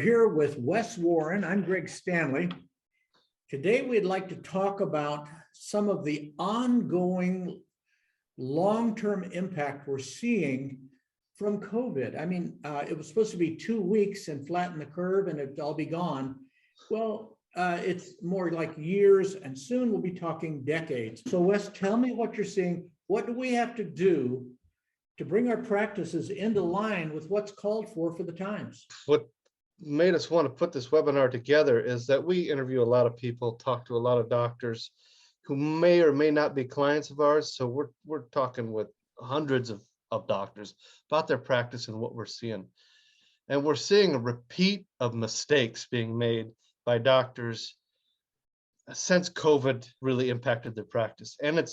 here with Wes Warren. I'm Greg Stanley. Today, we'd like to talk about some of the ongoing long-term impact we're seeing from COVID. I mean, it was supposed to be 2 weeks and flatten the curve and it'd all be gone. Well, it's more like years, and soon we'll be talking decades. So Wes, tell me what you're seeing. What do we have to do to bring our practices into line with what's called for the times? What made us want to put this webinar together is that we interview a lot of people, talk to a lot of doctors who may or may not be clients of ours. So we're talking with hundreds of doctors about their practice and what we're seeing. And we're seeing a repeat of mistakes being made by doctors since COVID really impacted their practice. And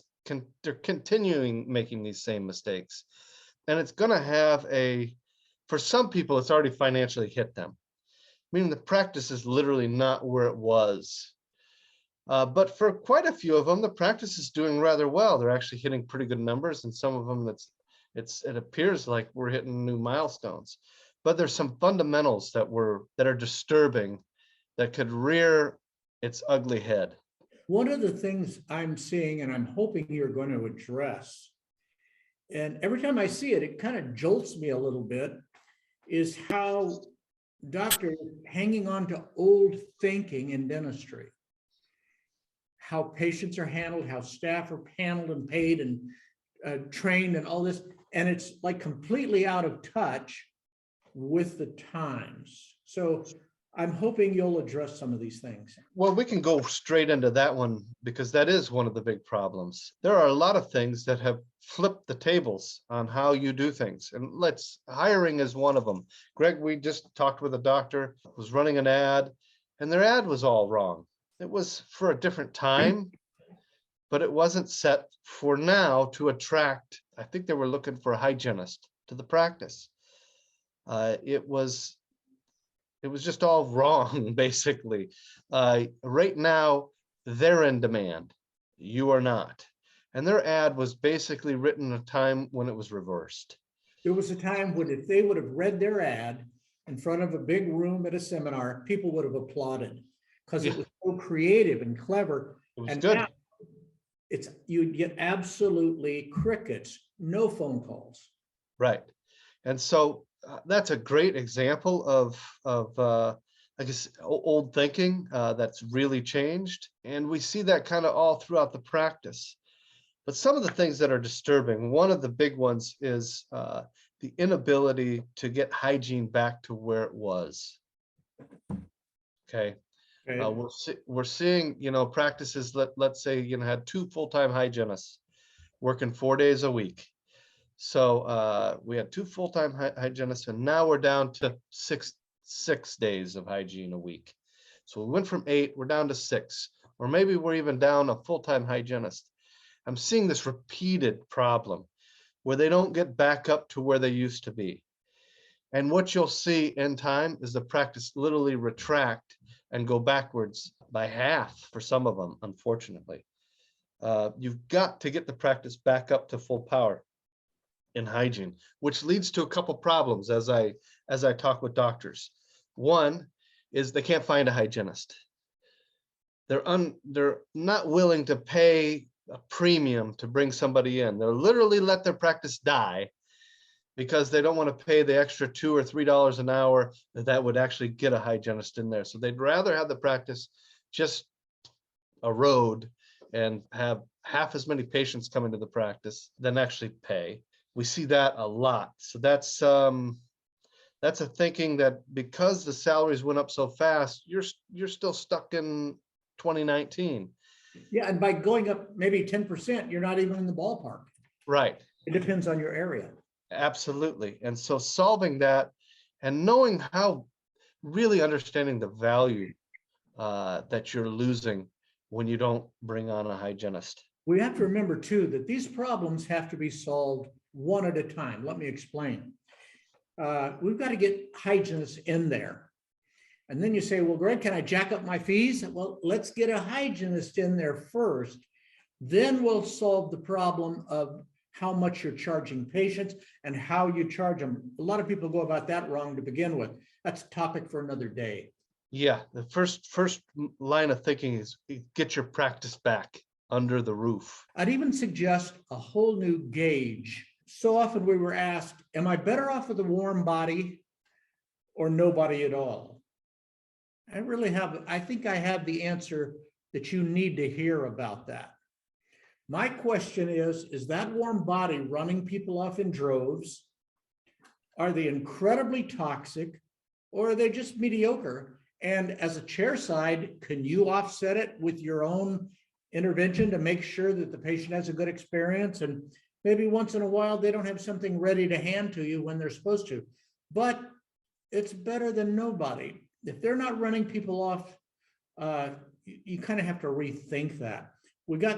they're continuing making these same mistakes. And it's going to have for some people, it's already financially hit them, meaning the practice is literally not where it was. But for quite a few of them, the practice is doing rather well. They're actually hitting pretty good numbers, and some of them it appears like we're hitting new milestones. But there's some fundamentals that are disturbing that could rear its ugly head. One of the things I'm seeing, and I'm hoping you're going to address, and every time I see it, it kind of jolts me a little bit, is how doctors hanging on to old thinking in dentistry, how patients are handled, how staff are handled and paid and trained and all this, and it's like completely out of touch with the times. So I'm hoping you'll address some of these things. Well, we can go straight into that one because that is one of the big problems. There are a lot of things that have flipped the tables on how you do things. And hiring is one of them. Greg, we just talked with a doctor who was running an ad, and their ad was all wrong. It was for a different time, but it wasn't set for now to attract. I think they were looking for a hygienist to the practice. It was just all wrong, basically. Right now, they're in demand. You are not. And their ad was basically written at a time when it was reversed. There was a time when if they would have read their ad in front of a big room at a seminar, people would have applauded because it was so creative and clever. It was and good. Now you'd get absolutely crickets, no phone calls. Right. And so that's a great example of I guess old thinking that's really changed, and we see that kind of all throughout the practice. But some of the things that are disturbing, one of the big ones is the inability to get hygiene back to where it was. Okay. We're seeing, practices, let's say, had 2 full-time hygienists working 4 days a week. So we had 2 full-time hygienists, and now we're down to six days of hygiene a week. So we went from 8, we're down to 6, or maybe we're even down a full-time hygienist. I'm seeing this repeated problem where they don't get back up to where they used to be. And what you'll see in time is the practice literally retract and go backwards by half for some of them, unfortunately. You've got to get the practice back up to full power in hygiene, which leads to a couple problems as I talk with doctors. One is they can't find a hygienist. They're not willing to pay a premium to bring somebody in. They'll literally let their practice die because they don't want to pay the extra $2 or $3 an hour that would actually get a hygienist in there. So they'd rather have the practice just erode and have half as many patients come into the practice than actually pay. We see that a lot. So that's a thinking that because the salaries went up so fast, you're still stuck in 2019. Yeah, and by going up maybe 10%, you're not even in the ballpark. Right. It depends on your area. Absolutely. And so solving that and knowing how, really understanding the value that you're losing when you don't bring on a hygienist. We have to remember too that these problems have to be solved one at a time. Let me explain. We've got to get hygienists in there. And then you say, well, Greg, can I jack up my fees? Well, let's get a hygienist in there first. Then we'll solve the problem of how much you're charging patients and how you charge them. A lot of people go about that wrong to begin with. That's a topic for another day. Yeah, the first line of thinking is get your practice back under the roof. I'd even suggest a whole new gauge. So often we were asked, am I better off with a warm body or nobody at all? I think I have the answer that you need to hear about that. My question is that warm body running people off in droves? Are they incredibly toxic or are they just mediocre? And as a chair side, can you offset it with your own intervention to make sure that the patient has a good experience? And maybe once in a while, they don't have something ready to hand to you when they're supposed to, but it's better than nobody. If they're not running people off, you kind of have to rethink that.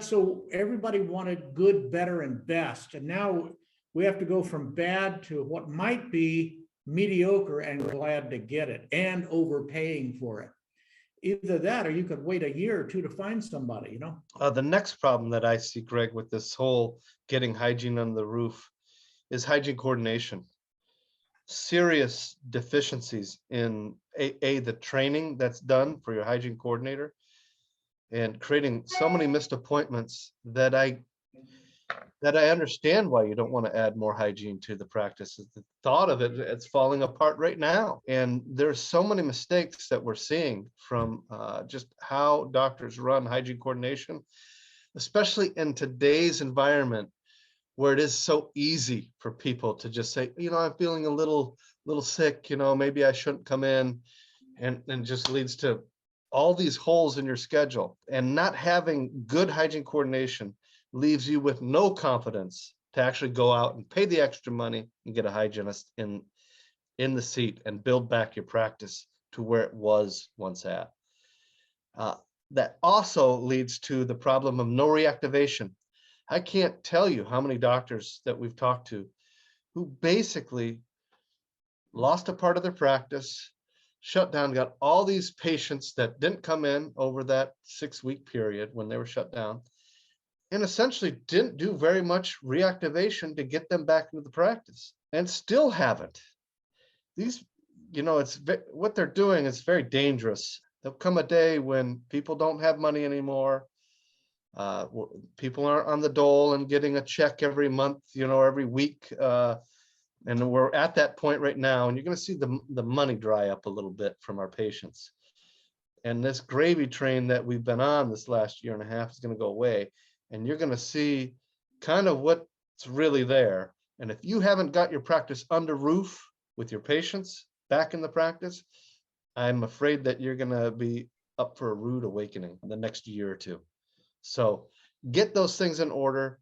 So everybody wanted good, better, and best. And now we have to go from bad to what might be mediocre and glad to get it and overpaying for it. Either that, or you could wait a year or two to find somebody, The next problem that I see, Greg, with this whole getting hygiene on the roof is hygiene coordination. Serious deficiencies in the training that's done for your hygiene coordinator, and creating so many missed appointments that I understand why you don't want to add more hygiene to the practice. The thought of it's falling apart right now. And there's so many mistakes that we're seeing from just how doctors run hygiene coordination, especially in today's environment where it is so easy for people to just say, I'm feeling a little sick, maybe I shouldn't come in, and just leads to all these holes in your schedule. And not having good hygiene coordination leaves you with no confidence to actually go out and pay the extra money and get a hygienist in the seat and build back your practice to where it was once at. That also leads to the problem of no reactivation. I can't tell you how many doctors that we've talked to who basically lost a part of their practice, shut down, got all these patients that didn't come in over that 6-week period when they were shut down, and essentially didn't do very much reactivation to get them back into the practice, and still haven't. These, what they're doing is very dangerous. There'll come a day when people don't have money anymore. People aren't on the dole and getting a check every month, every week. And we're at that point right now, and you're going to see the money dry up a little bit from our patients. And this gravy train that we've been on this last year and a half is going to go away. And you're going to see kind of what's really there. And if you haven't got your practice under roof with your patients back in the practice, I'm afraid that you're going to be up for a rude awakening in the next year or two. So get those things in order,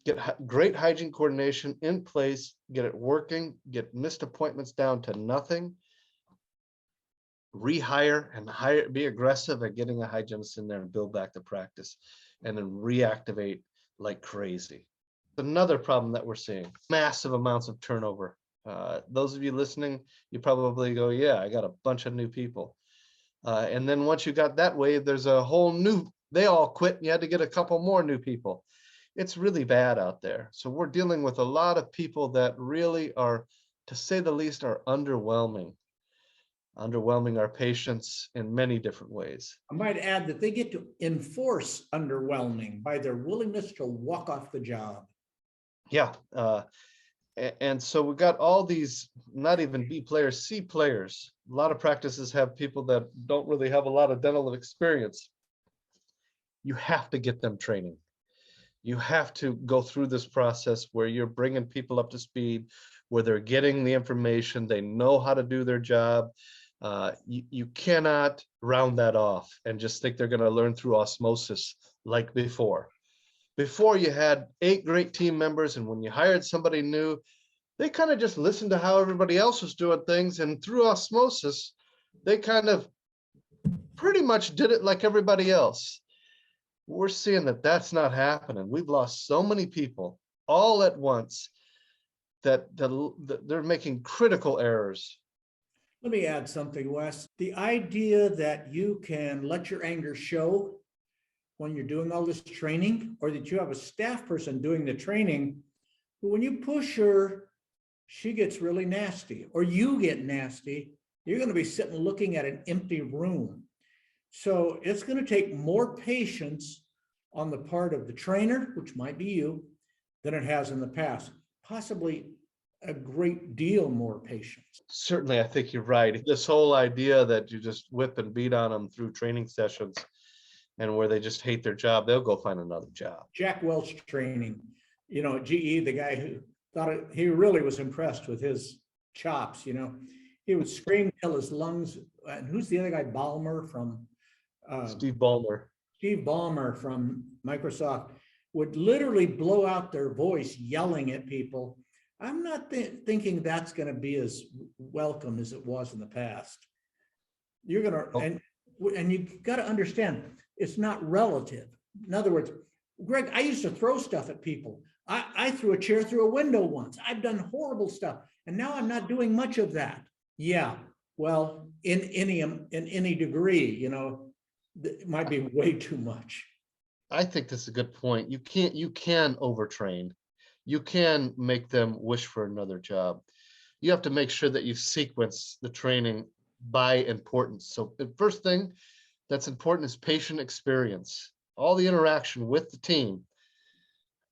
get great hygiene coordination in place, get it working, get missed appointments down to nothing, rehire and be aggressive at getting a hygienist in there and build back the practice, and then reactivate like crazy. Another problem that we're seeing, massive amounts of turnover. Those of you listening, you probably go, yeah, I got a bunch of new people. And then once you got that wave, there's a whole new, they all quit and you had to get a couple more new people. It's really bad out there. So we're dealing with a lot of people that really are, to say the least, are underwhelming our patients in many different ways. I might add that they get to enforce underwhelming by their willingness to walk off the job. Yeah. And so we've got all these, not even B players, C players. A lot of practices have people that don't really have a lot of dental experience. You have to get them training. You have to go through this process where you're bringing people up to speed, where they're getting the information, they know how to do their job. You cannot round that off and just think they're going to learn through osmosis like before. Before, you had 8 great team members, and when you hired somebody new, they kind of just listened to how everybody else was doing things, and through osmosis, they kind of pretty much did it like everybody else. We're seeing that that's not happening. We've lost so many people all at once that they're making critical errors. Let me add something, Wes. The idea that you can let your anger show when you're doing all this training, or that you have a staff person doing the training But when you push her, she gets really nasty, or you get nasty. You're going to be sitting looking at an empty room. So it's going to take more patience on the part of the trainer, which might be you, than it has in the past. Possibly a great deal more patience. Certainly, I think you're right. This whole idea that you just whip and beat on them through training sessions and where they just hate their job, they'll go find another job. Jack Welch training, at GE, the guy who thought he really was impressed with his chops, he would scream till his lungs. And who's the other guy? Ballmer from Steve Ballmer. Steve Ballmer from Microsoft would literally blow out their voice yelling at people. I'm not thinking that's going to be as welcome as it was in the past. You're going to, and you got to understand, it's not relative. In other words, Greg, I used to throw stuff at people. I threw a chair through a window once. I've done horrible stuff. And now I'm not doing much of that. Yeah. Well, in any degree, it might be way too much. I think that's a good point. You can overtrain. You can make them wish for another job. You have to make sure that you sequence the training by importance. So the first thing that's important is patient experience. All the interaction with the team,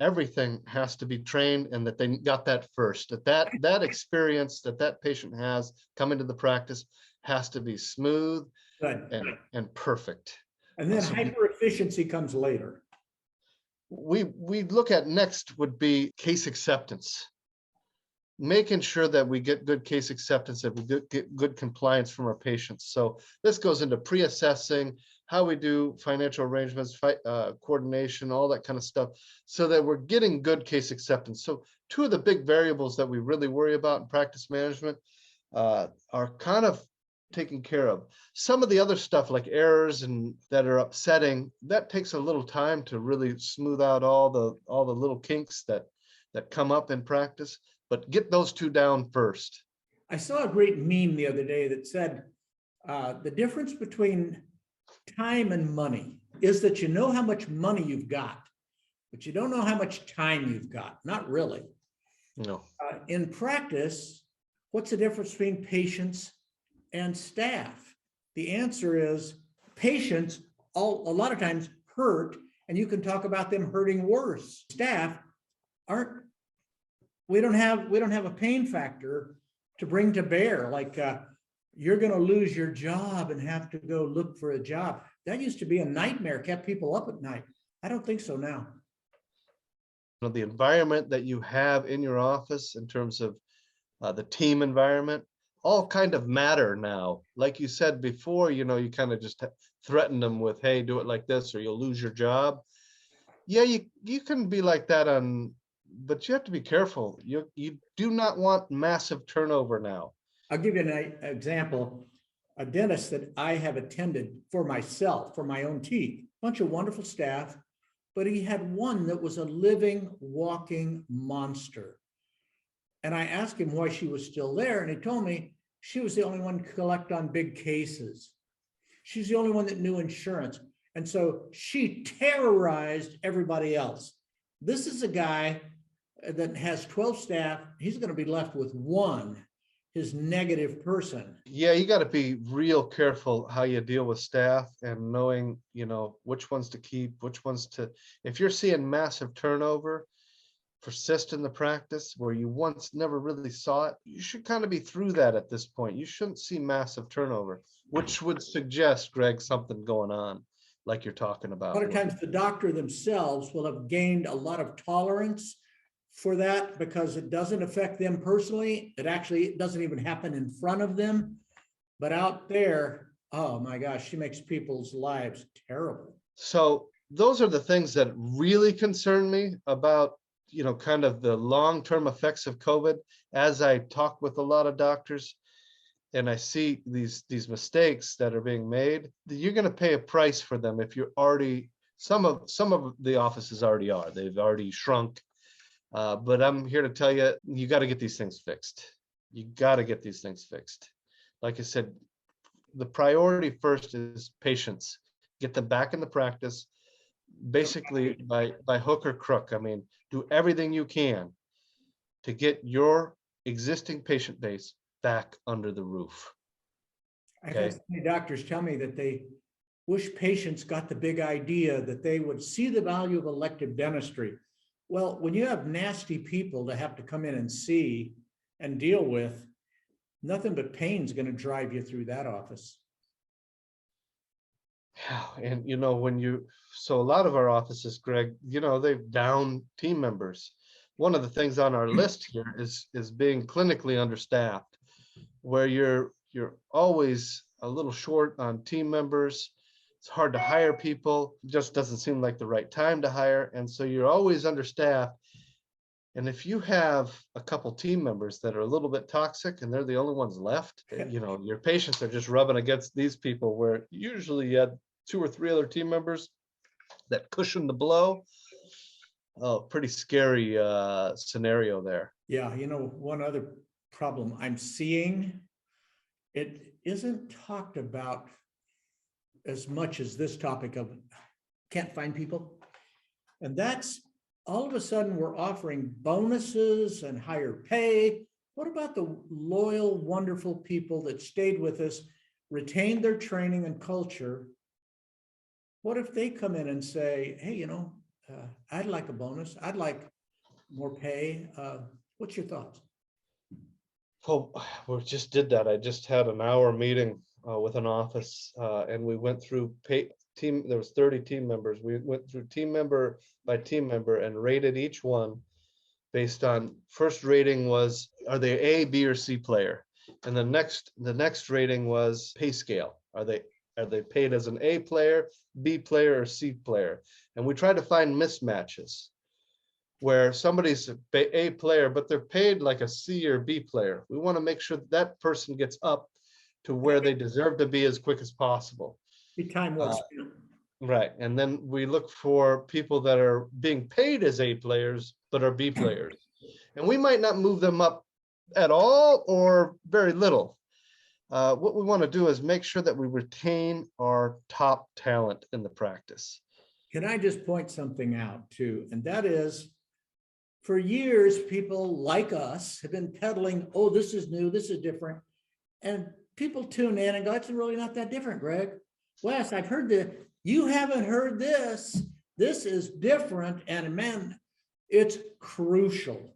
everything has to be trained, and that they got that first. That experience that patient has coming to the practice has to be smooth and perfect. And then hyper efficiency comes later. We look at next would be case acceptance. Making sure that we get good case acceptance, that we get good compliance from our patients. So this goes into pre-assessing, how we do financial arrangements, coordination, all that kind of stuff, so that we're getting good case acceptance. So two of the big variables that we really worry about in practice management are kind of taken care of. Some of the other stuff like errors and that are upsetting, that takes a little time to really smooth out all the little kinks that come up in practice, but get those two down first. I saw a great meme the other day that said the difference between time and money is that you know how much money you've got, but you don't know how much time you've got. Not really. No. In practice, what's the difference between patients and staff? The answer is patients a lot of times hurt, and you can talk about them hurting worse. Staff we don't have a pain factor to bring to bear. Like you're going to lose your job and have to go look for a job. That used to be a nightmare, kept people up at night. I don't think so now. The environment that you have in your office in terms of the team environment, all kind of matter now. Like you said before, you kind of just threaten them with, hey, do it like this or you'll lose your job. Yeah, you can be like that but you have to be careful. You do not want massive turnover now. I'll give you an example. A dentist that I have attended for myself, for my own teeth, bunch of wonderful staff, but he had one that was a living, walking monster. And I asked him why she was still there, and he told me she was the only one to collect on big cases. She's the only one that knew insurance. And so she terrorized everybody else. This is a guy that has 12 staff. He's going to be left with one, his negative person. Yeah, you got to be real careful how you deal with staff and knowing, which ones to keep, which ones to, if you're seeing massive turnover persist in the practice where you once never really saw it, you should kind of be through that at this point. You shouldn't see massive turnover, which would suggest, Greg, something going on like you're talking about. A lot of times the doctor themselves will have gained a lot of tolerance for that because it doesn't affect them personally. It doesn't even happen in front of them. But out there, oh my gosh, she makes people's lives terrible. So those are the things that really concern me about, kind of the long-term effects of COVID. As I talk with a lot of doctors and I see these mistakes that are being made, you're going to pay a price for them if you're already, some of the offices already are, they've already shrunk. But I'm here to tell you, you got to get these things fixed. You got to get these things fixed. Like I said, the priority first is patients. Get them back in the practice, basically by hook or crook. I mean, do everything you can to get your existing patient base back under the roof. I've had so many doctors tell me that they wish patients got the big idea that they would see the value of elective dentistry. Well, when you have nasty people to have to come in and see and deal with, nothing but pain is going to drive you through that office. Yeah, and so a lot of our offices, Greg, they've down team members. One of the things on our list here is being clinically understaffed, where you're always a little short on team members. It's hard to hire people, just doesn't seem like the right time to hire. And so you're always understaffed. And if you have a couple team members that are a little bit toxic and they're the only ones left, your patients are just rubbing against these people, where usually you had 2 or 3 other team members that cushion the blow. Oh, pretty scary scenario there. Yeah, one other problem I'm seeing, it isn't talked about as much as this topic of can't find people. And that's all of a sudden we're offering bonuses and higher pay. What about the loyal, wonderful people that stayed with us, retained their training and culture? What if they come in and say, hey, I'd like a bonus. I'd like more pay. What's your thoughts? Well, we just did that. I just had an hour meeting with an office, and we went through team. There was 30 team members. We went through team member by team member and rated each one based on, first rating was, are they A, B, or C player? And the next rating was pay scale. Are they paid as an A player, B player, or C player? And we tried to find mismatches where somebody's an A player, but they're paid like a C or B player. We want to make sure that person gets up to where they deserve to be as quick as possible. Be time well spent. Right. And then we look for people that are being paid as A players, but are B players. And we might not move them up at all or very little. What we want to do is make sure that we retain our top talent in the practice. Can I just point something out too? And that is, for years, people like us have been peddling, oh, this is new, this is different. And people tune in and go, it's really not that different, Greg. Wes, I've heard that. You haven't heard this. This is different. And man, it's crucial.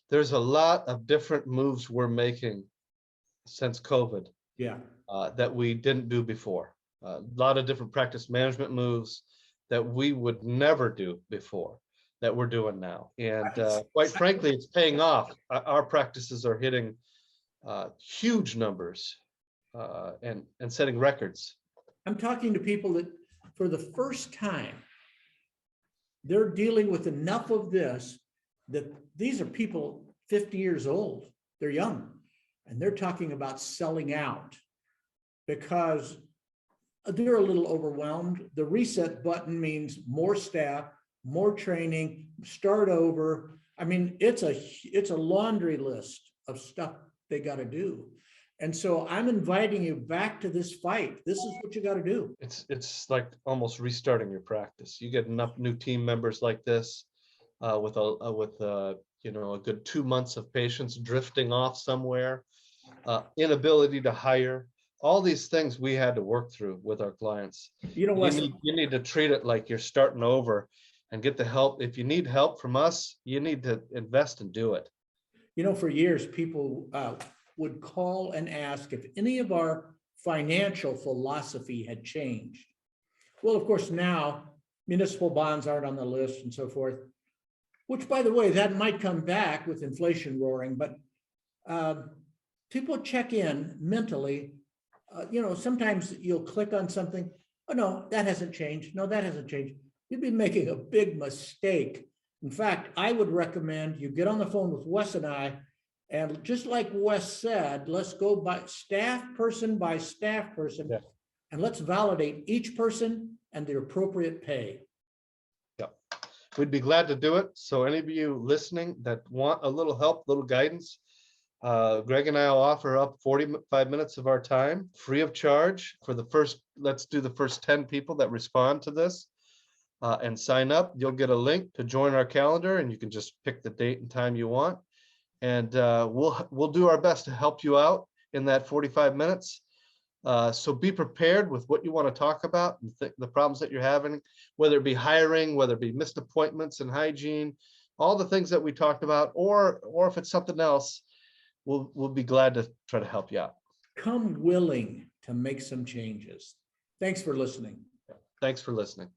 There's a lot of different moves we're making since COVID. Yeah. That we didn't do before. A lot of different practice management moves that we would never do before that we're doing now. And quite frankly, it's paying off. Our practices are hitting huge numbers and setting records. I'm talking to people that for the first time, they're dealing with enough of this, that these are people 50 years old. They're young. And they're talking about selling out because they're a little overwhelmed. The reset button means more staff, more training, start over. I mean, it's a laundry list of stuff they got to do. And so I'm inviting you back to this fight. This is what you got to do. It's like almost restarting your practice. You get enough new team members like this with a good 2 months of patients drifting off somewhere, inability to hire. All these things we had to work through with our clients. You need to treat it like you're starting over and get the help. If you need help from us, you need to invest and do it. For years, people would call and ask if any of our financial philosophy had changed. Well, of course, now municipal bonds aren't on the list and so forth, which, by the way, that might come back with inflation roaring, but people check in mentally. Sometimes you'll click on something. Oh, no, that hasn't changed. No, that hasn't changed. You'd be making a big mistake. In fact, I would recommend you get on the phone with Wes and I, and just like Wes said, let's go by staff person, yeah, and let's validate each person and their appropriate pay. Yeah, we'd be glad to do it. So any of you listening that want a little help, little guidance, Greg and I will offer up 45 minutes of our time free of charge for let's do the first 10 people that respond to this and sign up. You'll get a link to join our calendar, and you can just pick the date and time you want. And we'll do our best to help you out in that 45 minutes. So be prepared with what you want to talk about, and the problems that you're having, whether it be hiring, whether it be missed appointments and hygiene, all the things that we talked about, or if it's something else, we'll be glad to try to help you out. Come willing to make some changes. Thanks for listening. Thanks for listening.